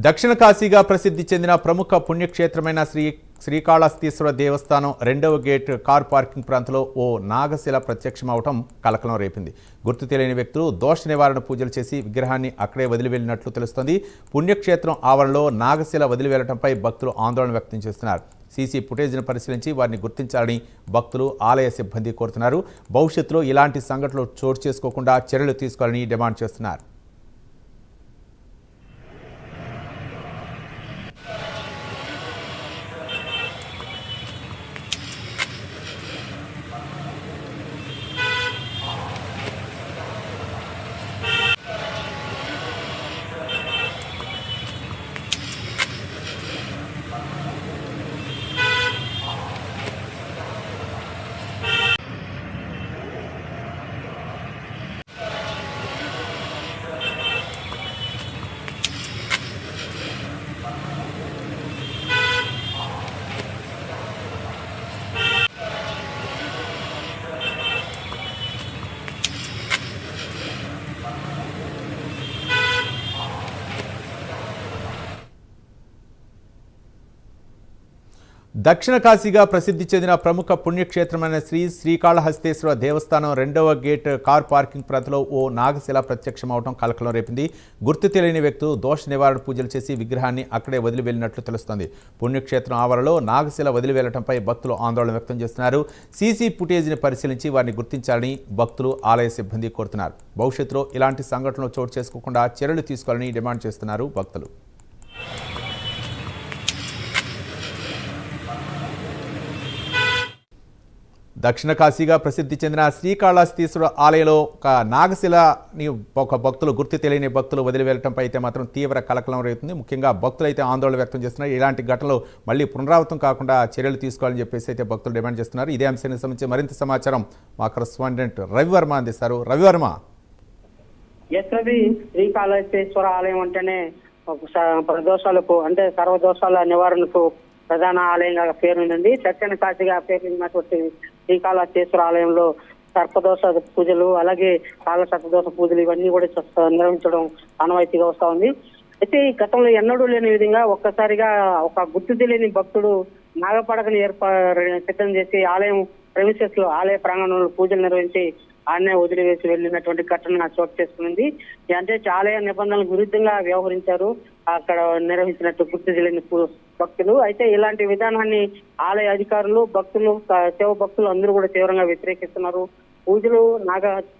దక్షిణ కాశీగా ప్రసిద్ధి చెందిన ప్రముఖ పుణ్యక్షేత్రమైన శ్రీకాళహస్తీశ్వర దేవస్థానం 2వ గేట్ కార్ పార్కింగ్ ప్రాంతంలో ఓ నాగశిల ప్రత్యక్షమవటం కలకలం రేపింది. గుర్తు తెలియని వ్యక్తులు దోష నివారణ పూజలు చేసి విగ్రహాన్ని అక్కడే వదిలి వెళ్లినట్లు తెలుస్తోంది. పుణ్యక్షేత్రం ఆవరణలో నాగశిల వదిలి వెళ్లడంపై భక్తులు ఆందోళన వ్యక్తం చేస్తున్నారు. సీసీ ఫుటేజ్ను పరిశీలించి వారిని గుర్తించాలని భక్తులు ఆలయ సిబ్బంది కోరుతున్నారు. భవిష్యత్తులో ఇలాంటి సంఘటనలు చోటు చేసుకోకుండా చర్యలు తీసుకోవాలని డిమాండ్ చేస్తున్నారు. దక్షిణ కాశీగా ప్రసిద్ధి చెందిన ప్రముఖ పుణ్యక్షేత్రమైన శ్రీకాళహస్తీశ్వర దేవస్థానం 2వ గేట్ కార్ పార్కింగ్ ప్రాంతంలో ఓ నాగశిల ప్రత్యక్షమవడం కలకలం రేపింది. గుర్తు తెలియని వ్యక్తులు దోష నివారణ పూజలు చేసి విగ్రహాన్ని అక్కడే వదిలి వెళ్లినట్లు తెలుస్తోంది. పుణ్యక్షేత్రం ఆవరణలో నాగశిల వదిలి వెళ్లడంపై భక్తులు ఆందోళన వ్యక్తం చేస్తున్నారు. సీసీ ఫుటేజ్ని పరిశీలించి వారిని గుర్తించాలని భక్తులు ఆలయ సిబ్బంది కోరుతున్నారు. భవిష్యత్తులో ఇలాంటి సంఘటనలు చోటు చేసుకోకుండా చర్యలు తీసుకోవాలని డిమాండ్ చేస్తున్నారు భక్తులు. దక్షిణ కాశీగా ప్రసిద్ధి చెందిన శ్రీకాళహస్తీశ్వర ఆలయంలో ఒక నాగశిలని ఒక భక్తులు గుర్తు తెలియని భక్తులు వదిలి వెళ్ళటంపై అయితే మాత్రం తీవ్ర కలకలం రేగుతుంది. ముఖ్యంగా భక్తులు అయితే ఆందోళన వ్యక్తం చేస్తున్నారు. ఇలాంటి ఘటనలు మళ్ళీ పునరావృతం కాకుండా చర్యలు తీసుకోవాలని చెప్పేసి అయితే భక్తులు డిమాండ్ చేస్తున్నారు. ఇదే అంశానికి సంబంధించి మరింత సమాచారం మా కరెస్పాండెంట్ రవివర్మ అందిస్తారు. రవివర్మ. శ్రీకాళహస్తీశ్వర ఆలయం అంటేనే దోషాలకు అంటే సర్వదోషాల నివారణకు ప్రధాన ఆలయంగా పేరుంది. దక్షిణ కాశీగా పేరున్నటువంటి శ్రీకాళహస్తీశ్వర ఆలయంలో సర్పదోష పూజలు అలాగే కాల సర్పదోష పూజలు ఇవన్నీ కూడా నిర్వహించడం ఆనవాయితీగా వస్తా ఉంది. అయితే ఈ గతంలో ఎన్నడూ లేని విధంగా ఒక్కసారిగా ఒక గుర్తు తెలియని భక్తుడు నాగపడకని సిద్ధం చేసి ఆలయం ప్రెమిసెస్ లో ఆలయ ప్రాంగణంలో పూజలు నిర్వహించి ఆడనే వదిలివేసి వెళ్ళినటువంటి ఘటన చోటు చేసుకుంది. అంటే ఆలయ నిబంధనలకు విరుద్ధంగా వ్యవహరించారు అక్కడ నిర్వహించినట్టు గుర్తు తెలియని భక్తులు. అయితే ఇలాంటి విధానాన్ని ఆలయ అధికారులు భక్తులు శివ భక్తులు అందరూ కూడా తీవ్రంగా వ్యతిరేకిస్తున్నారు. పూజలు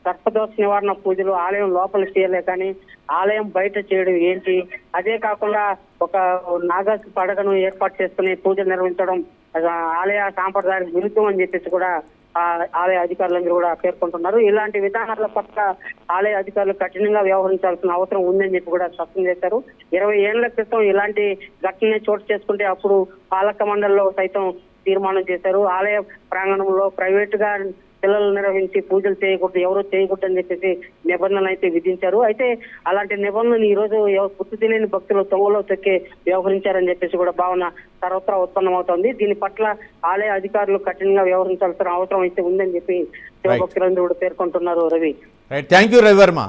సర్పదోష నివారణ పూజలు ఆలయం లోపల చేయలే కానీ ఆలయం బయట చేయడం ఏంటి? అదే కాకుండా ఒక నాగ పడగను ఏర్పాటు చేసుకుని పూజలు నిర్వహించడం ఆలయ సాంప్రదాయానికి విరుద్ధం అని చెప్పేసి కూడా ఆలయ అధికారులందరూ కూడా పేర్కొంటున్నారు. ఇలాంటి విధానాల పట్ల ఆలయ అధికారులు కఠినంగా వ్యవహరించాల్సిన అవసరం ఉందని చెప్పి కూడా స్పష్టం చేశారు. 20 ఏళ్ల క్రితం ఇలాంటి ఘటనని చోటు చేసుకుంటే అప్పుడు పాలక మండలిలో సైతం తీర్మానం చేశారు. ఆలయ ప్రాంగణంలో ప్రైవేట్ గా పిల్లలు నిర్వహించి పూజలు చేయకూడదు, ఎవరో చేయకూడదు అని చెప్పేసి నిబంధనలు అయితే విధించారు. అయితే అలాంటి నిబంధనలు ఈ రోజు గుర్తు తెలియని భక్తులు తొంగలో తొక్కి వ్యవహరించారని చెప్పేసి కూడా భావన సర్వత్రా ఉత్పన్నమవుతోంది. దీని పట్ల ఆలయ అధికారులు కఠినంగా వ్యవహరించాల్సిన అవసరం అయితే ఉందని చెప్పి శివ భక్తులందరూ కూడా పేర్కొంటున్నారు. రవి. Thank you Ravi Varma.